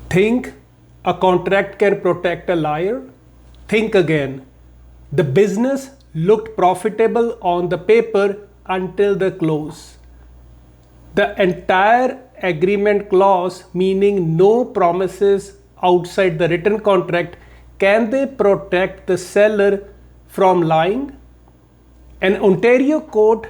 Think a contract can protect a liar? Think again. The business looked profitable on the paper until the close. The entire agreement clause, meaning no promises outside the written contract, can they protect the seller from lying? An Ontario Court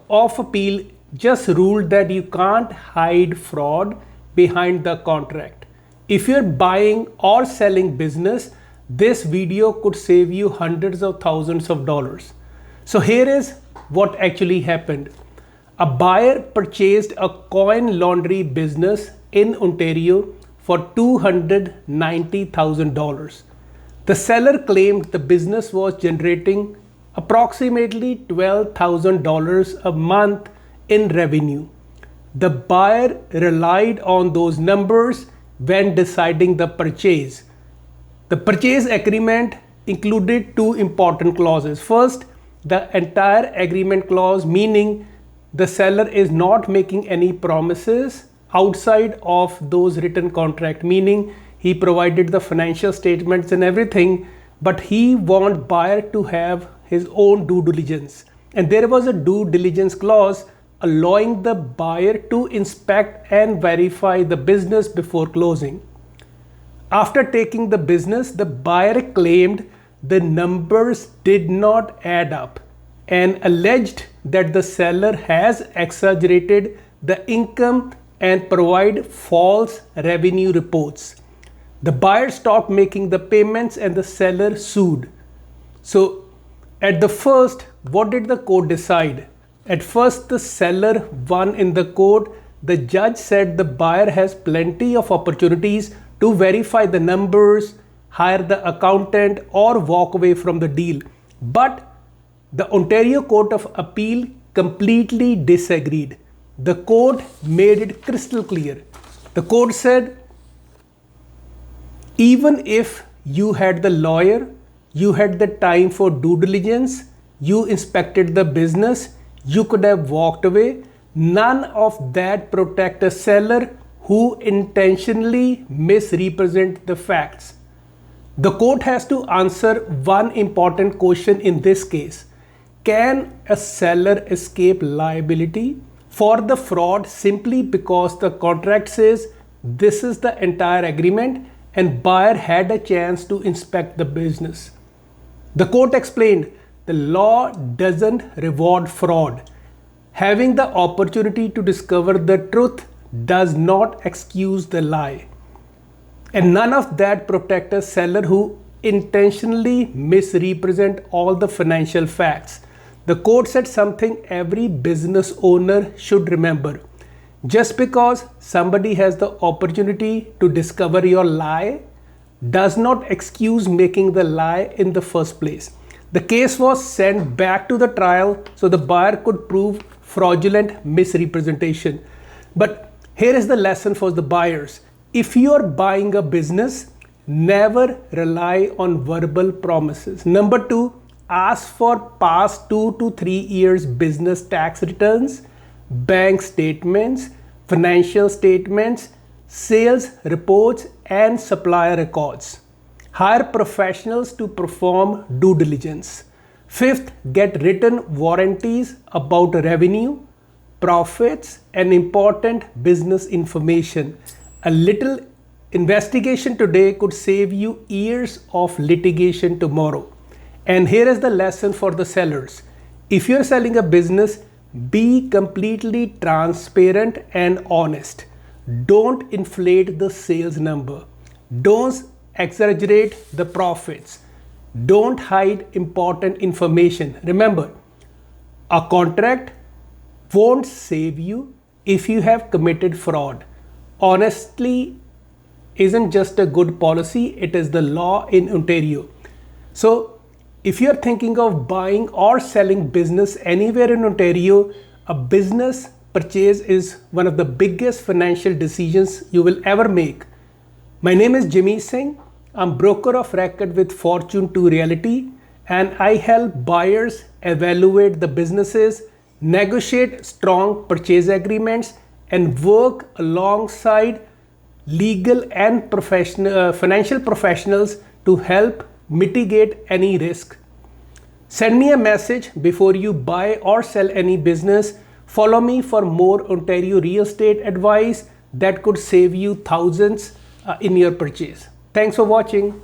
of Appeal just ruled that you can't hide fraud behind the contract. If you're buying or selling business, this video could save you hundreds of thousands of dollars. So here is what actually happened. A buyer purchased a coin laundry business in Ontario for $290,000. The seller claimed the business was generating approximately $12,000 a month in revenue. The buyer relied on those numbers when deciding the purchase. The purchase agreement included two important clauses. First, the entire agreement clause, meaning the seller is not making any promises outside of those written contract, meaning he provided the financial statements and everything, but he want buyer to have his own due diligence. And there was a due diligence clause allowing the buyer to inspect and verify the business before closing. After taking the business, the buyer claimed the numbers did not add up and alleged that the seller has exaggerated the income and provide false revenue reports. The buyer stopped making the payments and the seller sued. So at the first, what did the court decide? At first, the seller won in the court. The judge said the buyer has plenty of opportunities to verify the numbers, hire the accountant, or walk away from the deal. But the Ontario Court of Appeal completely disagreed. The court made it crystal clear. The court said, even if you had the lawyer, you had the time for due diligence, you inspected the business, you could have walked away. None of that protect a seller who intentionally misrepresent the facts. The court has to answer one important question in this case. Can a seller escape liability for the fraud simply because the contract says this is the entire agreement and buyer had a chance to inspect the business? The court explained the law doesn't reward fraud. Having the opportunity to discover the truth does not excuse the lie. And none of that protect a seller who intentionally misrepresent all the financial facts. The court said something every business owner should remember. Just because somebody has the opportunity to discover your lie does not excuse making the lie in the first place. The case was sent back to the trial so the buyer could prove fraudulent misrepresentation. But here is the lesson for the buyers. If you are buying a business, never rely on verbal promises. Number two, ask for past 2 to 3 years business tax returns, bank statements, financial statements, sales reports, and supplier records. Hire professionals to perform due diligence. Fifth, get written warranties about revenue, profits, and important business information. A little investigation today could save you years of litigation tomorrow. And here is the lesson for the sellers. If you're selling a business, be completely transparent and honest. Don't inflate the sales number. Don't exaggerate the profits. Don't hide important information. Remember, a contract won't save you if you have committed fraud. Honestly isn't just a good policy, it is the law in Ontario. So if you're thinking of buying or selling business anywhere in Ontario, a business purchase is one of the biggest financial decisions you will ever make. My name is Jimmy Singh. I'm broker of record with Fortune 2 Realty, and I help buyers evaluate the businesses, negotiate strong purchase agreements, and work alongside legal and financial professionals to help mitigate any risk. Send me a message before you buy or sell any business. Follow me for more Ontario real estate advice that could save you thousands in your purchase. Thanks for watching.